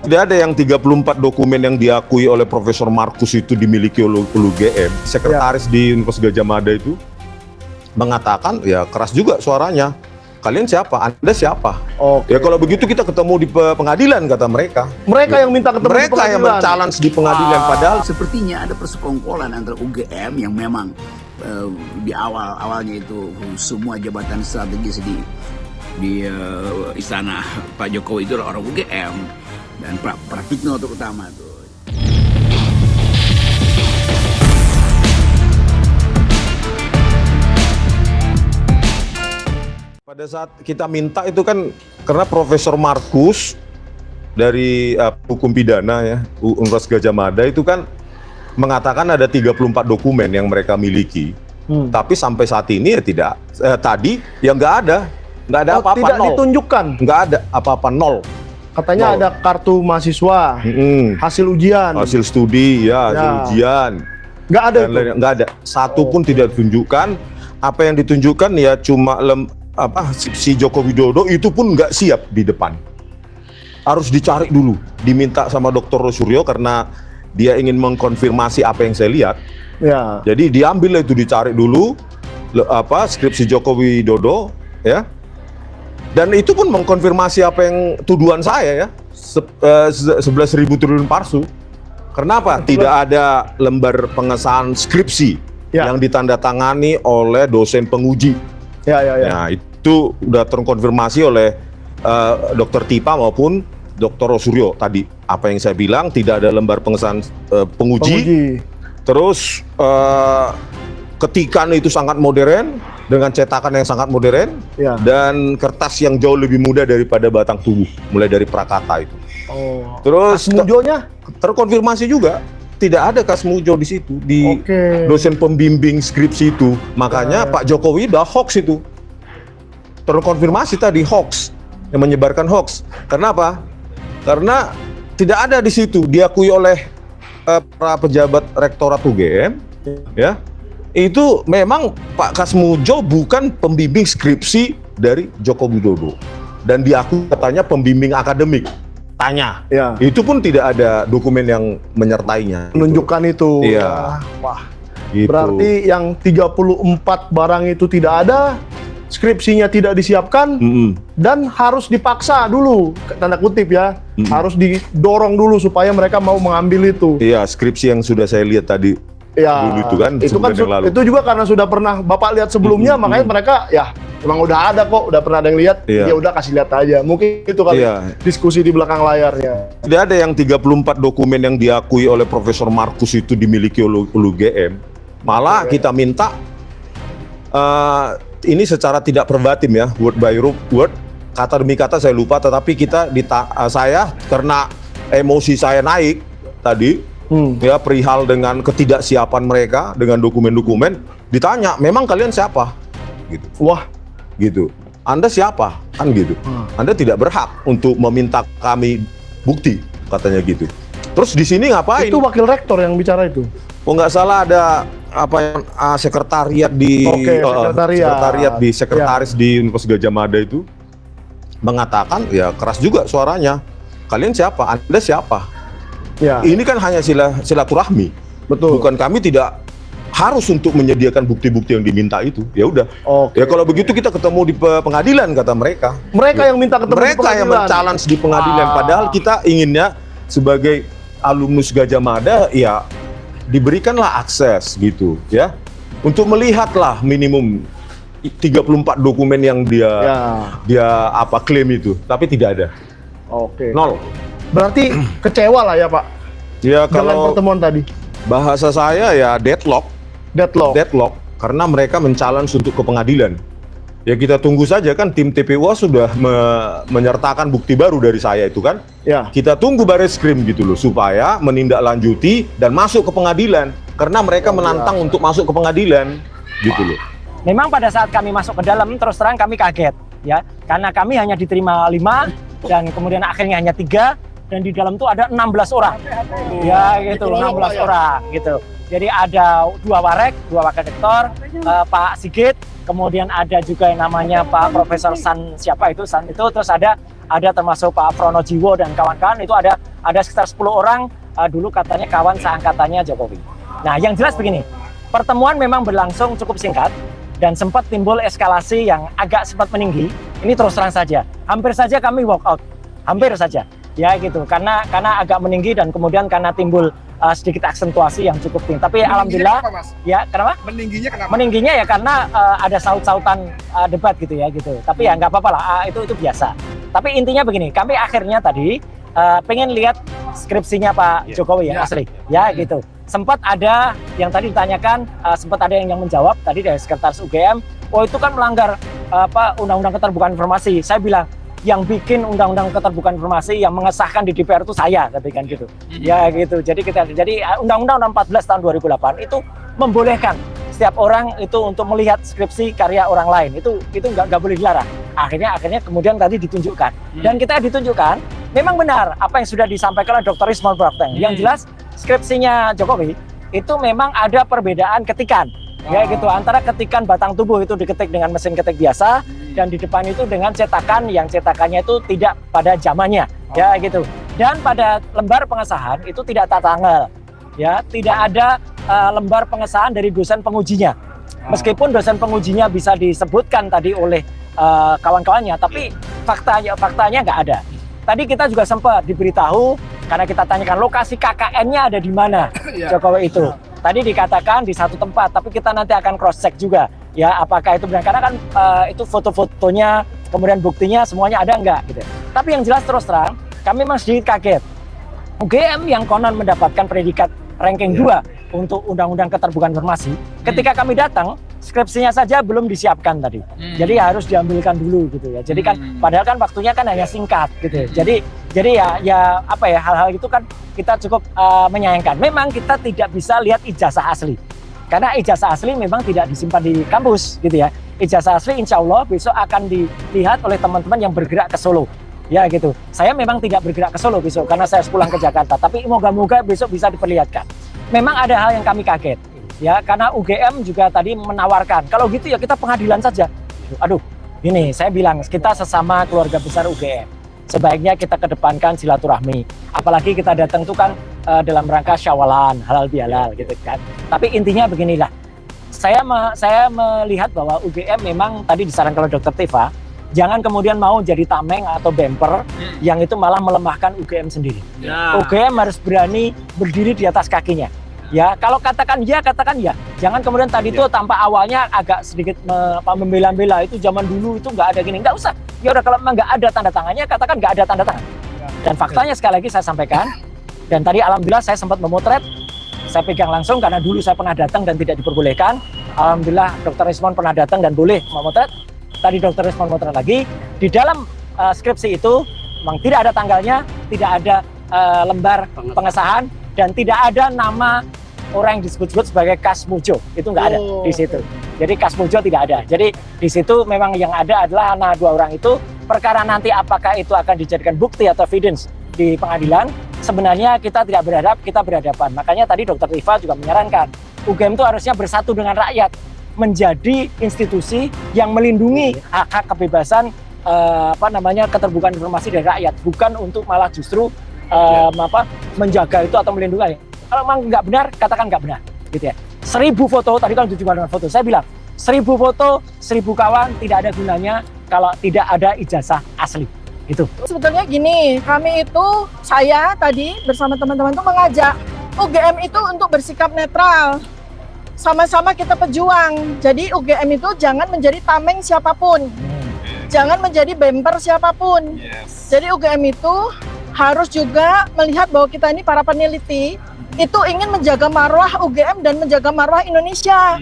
Tidak ada yang 34 dokumen yang diakui oleh Profesor Markus itu dimiliki oleh UGM. Sekretaris di Universitas Gadjah Mada itu mengatakan, ya keras juga suaranya. Kalian siapa? Anda siapa? Oke. Ya kalau begitu kita ketemu di pengadilan, kata mereka. Mereka yang minta ketemu di Mereka pengadilan. yang men-challenge di pengadilan, padahal Sepertinya ada persekongkolan antara UGM yang memang di awalnya itu semua jabatan strategis di istana Pak Jokowi itu orang UGM dan Pratikno terutama tuh. pada saat kita minta itu kan karena Profesor Markus dari hukum pidana ya Universitas Gadjah Mada itu kan mengatakan ada 34 dokumen yang mereka miliki. Tapi sampai saat ini ya tidak. Tadi ya nggak ada apa-apa, tidak nol. ditunjukkan. Nggak ada apa-apa, nol. Katanya Nol. ada kartu mahasiswa, hasil ujian. Hasil studi ya, hasil ujian. Nggak ada Dan itu. lain- nggak ada. Satu pun tidak ditunjukkan. Apa yang ditunjukkan ya cuma si Joko Widodo itu pun nggak siap di depan. Harus dicari dulu, diminta sama Dr. Suryo karena dia ingin mengkonfirmasi apa yang saya lihat. Ya. Jadi diambil itu, dicari dulu skripsi Joko Widodo ya. Dan itu pun mengkonfirmasi apa yang tuduhan saya ya. 11.000 triliun palsu. Kenapa? Tidak ada lembar pengesahan skripsi yang ditandatangani oleh dosen penguji. Ya. Nah, itu udah terkonfirmasi oleh Dr. Tipa maupun Dr. Suryo tadi. Apa yang saya bilang, tidak ada lembar pengesahan penguji. Terus ketikan itu sangat modern dengan cetakan yang sangat modern dan kertas yang jauh lebih mudah daripada batang tubuh, mulai dari Prakata itu. Terus Kasmujonya terkonfirmasi juga tidak ada Kasmujo di situ di dosen pembimbing skripsi itu. Makanya Pak Jokowi udah hoax itu. Terkonfirmasi tadi hoax, yang menyebarkan hoax. Kenapa? Karena tidak ada di situ, diakui oleh para pejabat rektorat UGM ya. Itu memang Pak Kasmujo bukan pembimbing skripsi dari Joko Widodo dan diakui katanya pembimbing akademik. Tanya, itu pun tidak ada dokumen yang menyertainya. menunjukkan itu. Iya. Wah. Gitu. Berarti yang 34 barang itu tidak ada, skripsinya tidak disiapkan, dan harus dipaksa dulu, tanda kutip ya, harus didorong dulu supaya mereka mau mengambil itu. Iya, skripsi yang sudah saya lihat tadi dulu itu kan, sebulan yang lalu. Itu juga karena sudah pernah Bapak lihat sebelumnya, makanya mereka ya emang udah ada kok, udah pernah ada yang lihat, ya udah kasih lihat aja. Mungkin itu kali diskusi di belakang layarnya. Tidak ada yang 34 dokumen yang diakui oleh Profesor Markus itu dimiliki oleh UGM. Malah kita minta ini secara tidak verbatim ya, word by word, kata demi kata saya lupa, tetapi saya karena emosi saya naik tadi, ya perihal dengan ketidaksiapan mereka dengan dokumen-dokumen, ditanya, memang kalian siapa? Gitu. Wah, gitu. Anda siapa? Kan gitu. Anda tidak berhak untuk meminta kami bukti, katanya gitu. Terus di sini ngapain? itu wakil rektor yang bicara itu. Oh nggak salah ada sekretariat di sekretaris di Universitas Gadjah Mada itu mengatakan, ya keras juga suaranya. Kalian siapa? Anda siapa? Ya. Ini kan hanya silaturahmi. Betul. Bukan, kami tidak harus untuk menyediakan bukti-bukti yang diminta itu. Ya udah. Ya kalau begitu kita ketemu di pengadilan, kata mereka. Mereka yang minta ketemu di Mereka pengadilan. yang men-challenge di pengadilan. Padahal kita inginnya sebagai alumnus Gadjah Mada ya diberikanlah akses gitu ya. Untuk melihatlah minimum 34 dokumen yang dia klaim itu, tapi tidak ada. Nol. Berarti kecewa lah ya Pak. Ya dengan kalau pertemuan tadi. bahasa saya ya deadlock. Deadlock karena mereka men-challenge untuk ke pengadilan. Ya kita tunggu saja kan, tim TPUA sudah menyertakan bukti baru dari saya itu kan. Ya. Kita tunggu Barreskrim gitu loh supaya menindaklanjuti dan masuk ke pengadilan karena mereka menantang untuk masuk ke pengadilan gitu loh. Memang pada saat kami masuk ke dalam, terus terang kami kaget ya, karena kami hanya diterima 5 dan kemudian akhirnya hanya 3 dan di dalam itu ada 16 orang. Ya gitu, 16 orang gitu. Jadi ada 2 warek, 2 wakil rektor, Pak Sigit, kemudian ada juga yang namanya Pak Profesor San, siapa itu San itu, terus ada termasuk Pak Pronojiwo dan kawan-kawan, itu ada ada sekitar 10 orang dulu katanya kawan seangkatannya Jokowi. Nah, yang jelas begini, pertemuan memang berlangsung cukup singkat dan sempat timbul eskalasi yang agak sempat meninggi. Ini terus terang saja, hampir saja kami walk out, hampir saja, ya gitu, karena agak meninggi dan kemudian karena timbul sedikit aksentuasi yang cukup tinggi. Tapi alhamdulillah, kenapa, Mas? ya kenapa? Meningginya kenapa? Meningginya ya karena ada saut-sautan debat gitu ya gitu. Tapi ya nggak apa-apa lah, itu biasa. Tapi intinya begini, kami akhirnya tadi pengen lihat skripsinya Pak Jokowi yang asli, ya gitu. Sempat ada yang tadi ditanyakan, sempat ada yang menjawab tadi dari Sekretaris UGM, oh itu kan melanggar Undang-Undang Keterbukaan Informasi. Saya bilang, yang bikin Undang-Undang Keterbukaan Informasi yang mengesahkan di DPR itu saya, kan gitu. Ya gitu. Jadi Undang-Undang 14 tahun 2008 itu membolehkan setiap orang itu untuk melihat skripsi karya orang lain. Itu nggak boleh dilarang. Akhirnya kemudian tadi ditunjukkan. Dan kita ditunjukkan, memang benar apa yang sudah disampaikan oleh Dr. Ismail Prakteng. Yang jelas skripsinya Jokowi itu memang ada perbedaan ketikan. Ya gitu, antara ketikan batang tubuh itu diketik dengan mesin ketik biasa dan di depan itu dengan cetakan yang cetakannya itu tidak pada zamannya, ya gitu. Dan pada lembar pengesahan itu tidak tata tanggal, ya, tidak ada lembar pengesahan dari dosen pengujinya. Meskipun dosen pengujinya bisa disebutkan tadi oleh kawan-kawannya, tapi faktanya nggak ada. Tadi kita juga sempat diberitahu karena kita tanyakan lokasi KKN-nya ada di mana Jokowi itu. Tadi dikatakan di satu tempat, tapi kita nanti akan cross check juga, ya apakah itu benar, karena kan itu foto-fotonya, kemudian buktinya semuanya ada enggak gitu. Tapi yang jelas terus terang, kami memang sedikit kaget. UGM yang konon mendapatkan predikat ranking 2 untuk Undang-Undang Keterbukaan Informasi, ketika kami datang, skripsinya saja belum disiapkan tadi. Jadi harus diambilkan dulu gitu ya. Jadi kan padahal kan waktunya kan hanya singkat gitu. Jadi ya apa ya, hal-hal itu kan kita cukup menyayangkan. Memang kita tidak bisa lihat ijazah asli. Karena ijazah asli memang tidak disimpan di kampus gitu ya. Ijazah asli insya Allah besok akan dilihat oleh teman-teman yang bergerak ke Solo. Ya gitu. Saya memang tidak bergerak ke Solo besok karena saya pulang ke Jakarta. Tapi moga-moga besok bisa diperlihatkan. Memang ada hal yang kami kaget. Ya, karena UGM juga tadi menawarkan, kalau gitu ya kita pengadilan saja. Aduh, ini saya bilang, kita sesama keluarga besar UGM. Sebaiknya kita kedepankan silaturahmi. Apalagi kita datang itu kan dalam rangka syawalan, halal bihalal gitu kan. Tapi intinya beginilah, saya melihat bahwa UGM memang tadi disarankan oleh Dr. Tifa, jangan kemudian mau jadi tameng atau bemper yang itu malah melemahkan UGM sendiri. UGM harus berani berdiri di atas kakinya. Ya, kalau katakan ya, jangan kemudian tadi itu tanpa awalnya agak sedikit membela-bela itu zaman dulu itu nggak ada gini, nggak usah. Ya udah, kalau memang nggak ada tanda tangannya, katakan nggak ada tanda tangan. Dan faktanya sekali lagi saya sampaikan, dan tadi alhamdulillah saya sempat memotret, saya pegang langsung karena dulu saya pernah datang dan tidak diperbolehkan. Alhamdulillah Dr. Rismon pernah datang dan boleh memotret. Tadi Dr. Rismon memotret lagi. Di dalam skripsi itu memang tidak ada tanggalnya, tidak ada lembar pengesahan, dan tidak ada nama orang yang disebut-sebut sebagai Kasmujo, itu nggak ada di situ. Jadi Kasmujo tidak ada. Jadi di situ memang yang ada adalah nama dua orang itu. Perkara nanti apakah itu akan dijadikan bukti atau evidence di pengadilan, sebenarnya kita tidak berhadap, kita berhadapan. Makanya tadi Dr. Rifa juga menyarankan, UGM itu harusnya bersatu dengan rakyat, menjadi institusi yang melindungi hak-hak kebebasan keterbukaan informasi dari rakyat, bukan untuk malah justru menjaga itu atau melindungi. Kalau memang nggak benar, katakan nggak benar, gitu ya. 1000 foto, tadi kan tujuan dengan foto, saya bilang 1000 foto, 1000 kawan tidak ada gunanya kalau tidak ada ijazah asli. Itu. Sebetulnya gini, kami itu, saya tadi bersama teman-teman itu mengajak UGM itu untuk bersikap netral. Sama-sama kita pejuang. Jadi UGM itu jangan menjadi tameng siapapun. Jangan menjadi bemper siapapun. Jadi UGM itu harus juga melihat bahwa kita ini para peneliti itu ingin menjaga marwah UGM dan menjaga marwah Indonesia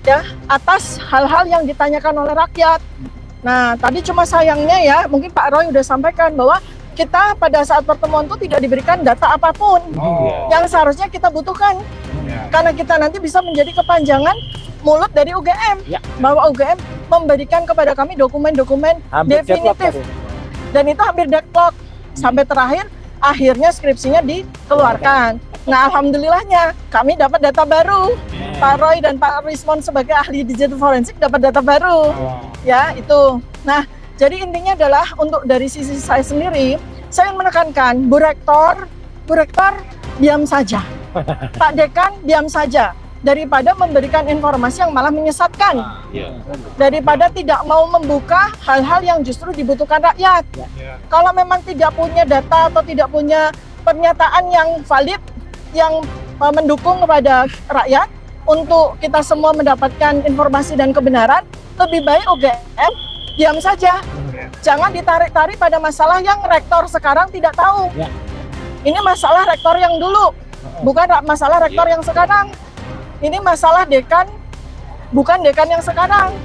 ya, atas hal-hal yang ditanyakan oleh rakyat. Nah, tadi cuma sayangnya ya, mungkin Pak Roy udah sampaikan bahwa kita pada saat pertemuan itu tidak diberikan data apapun yang seharusnya kita butuhkan. Karena kita nanti bisa menjadi kepanjangan mulut dari UGM, bahwa UGM memberikan kepada kami dokumen-dokumen definitif. Dan itu hampir deadlock sampai terakhir akhirnya skripsinya dikeluarkan. Nah, alhamdulillahnya kami dapat data baru. Pak Roy dan Pak Rismon sebagai ahli digital forensik dapat data baru. Ya, itu. Nah, jadi intinya adalah untuk dari sisi saya sendiri, saya ingin menekankan, Bu Rektor diam saja. Pak Dekan diam saja. Daripada memberikan informasi yang malah menyesatkan. Daripada tidak mau membuka hal-hal yang justru dibutuhkan rakyat. Kalau memang tidak punya data atau tidak punya pernyataan yang valid, yang mendukung kepada rakyat, untuk kita semua mendapatkan informasi dan kebenaran, lebih baik UGM diam saja. Jangan ditarik-tarik pada masalah yang rektor sekarang tidak tahu. Ini masalah rektor yang dulu, bukan masalah rektor yang sekarang. Ini masalah dekan, bukan dekan yang sekarang.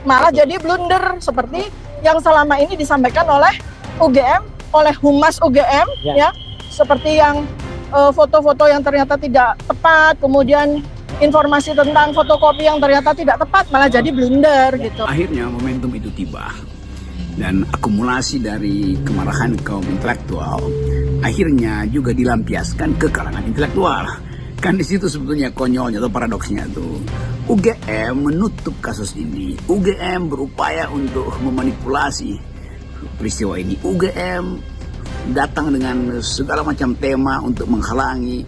Malah jadi blunder seperti yang selama ini disampaikan oleh UGM, oleh Humas UGM, ya, seperti yang foto-foto yang ternyata tidak tepat, kemudian informasi tentang fotokopi yang ternyata tidak tepat, malah jadi blunder gitu. Akhirnya momentum itu tiba dan akumulasi dari kemarahan kaum intelektual akhirnya juga dilampiaskan ke kalangan intelektual. Kan di situ sebetulnya konyolnya atau paradoksnya tuh. UGM menutup kasus ini. UGM berupaya untuk memanipulasi peristiwa ini. UGM datang dengan segala macam tema untuk menghalangi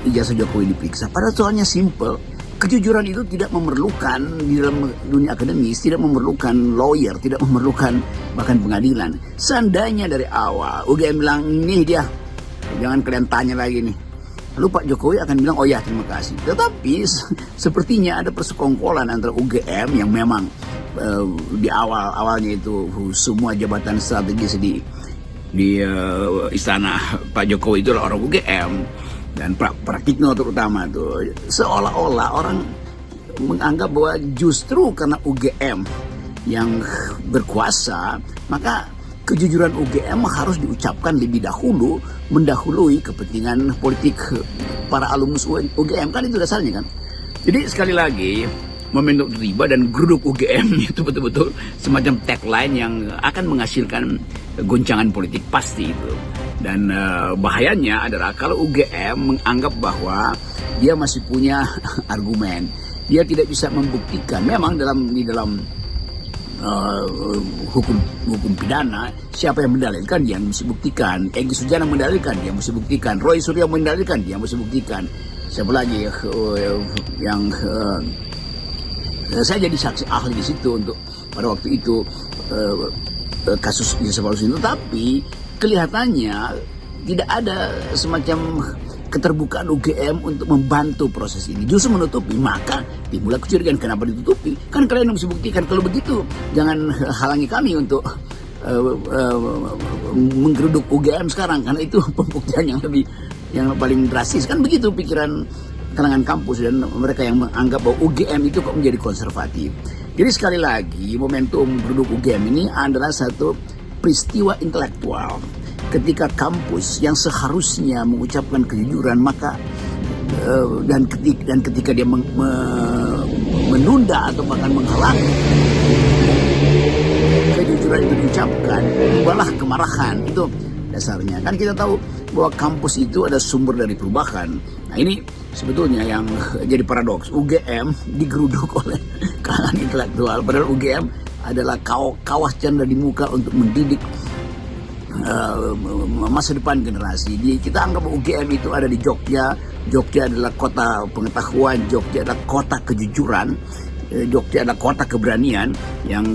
ijazah Jokowi diperiksa. Padahal soalnya simple. Kejujuran itu tidak memerlukan di dalam dunia akademis, tidak memerlukan lawyer, tidak memerlukan bahkan pengadilan. Seandainya dari awal UGM bilang, nih dia, jangan kalian tanya lagi nih. Lalu Pak Jokowi akan bilang, oh ya terima kasih. Tetapi sepertinya ada persekongkolan antara UGM yang memang di awalnya itu semua jabatan strategis di istana Pak Jokowi itu adalah orang UGM. Dan Pratikno terutama tuh seolah-olah orang menganggap bahwa justru karena UGM yang berkuasa, maka kejujuran UGM harus diucapkan lebih dahulu, mendahului kepentingan politik para alumnus UGM. Kan itu dasarnya kan. Jadi sekali lagi momentum tiba dan geruduk UGM itu betul-betul semacam tagline yang akan menghasilkan goncangan politik pasti itu. Dan bahayanya adalah kalau UGM menganggap bahwa dia masih punya argumen, dia tidak bisa membuktikan. Memang di dalam hukum pidana, siapa yang mendalilkan dia mesti buktikan. Egy Sujana mendalilkan dia mesti buktikan. Roy Suryo mendalilkan dia mesti buktikan. Siapa lagi yang saya jadi saksi ahli di situ untuk pada waktu itu kasus ijazah palsu itu. Tapi kelihatannya tidak ada semacam keterbukaan UGM untuk membantu proses ini, justru menutupi. Maka timbullah kecurigaan, kenapa ditutupi? Kan kalian mesti buktikan. Kalau begitu jangan halangi kami untuk menggeruduk UGM sekarang, karena itu pembuktian yang paling drastis. Kan begitu pikiran kalangan kampus dan mereka yang menganggap bahwa UGM itu kok menjadi konservatif. Jadi sekali lagi momentum geruduk UGM ini adalah satu peristiwa intelektual ketika kampus yang seharusnya mengucapkan kejujuran, maka dan ketika dia menunda atau bahkan menghalangi kejujuran itu diucapkan, tibalah kemarahan. Itu dasarnya. Kan kita tahu bahwa kampus itu ada sumber dari perubahan. Nah ini sebetulnya yang jadi paradoks. UGM digeruduk oleh kalangan intelektual, padahal UGM adalah kawah canda di muka untuk mendidik masa depan generasi. Kita anggap UGM itu ada di Jogja. Jogja adalah kota pengetahuan, Jogja adalah kota kejujuran, Jogja adalah kota keberanian yang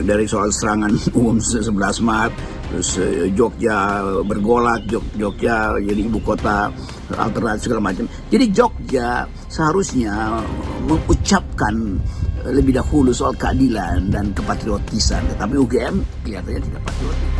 dari soal serangan umum 11 Maret, terus Jogja bergolak, Jogja jadi ibu kota alternatif segala macam. Jadi Jogja seharusnya mengucapkan lebih dahulu soal keadilan dan kepatriotisan, tetapi UGM kelihatannya tidak patriotik.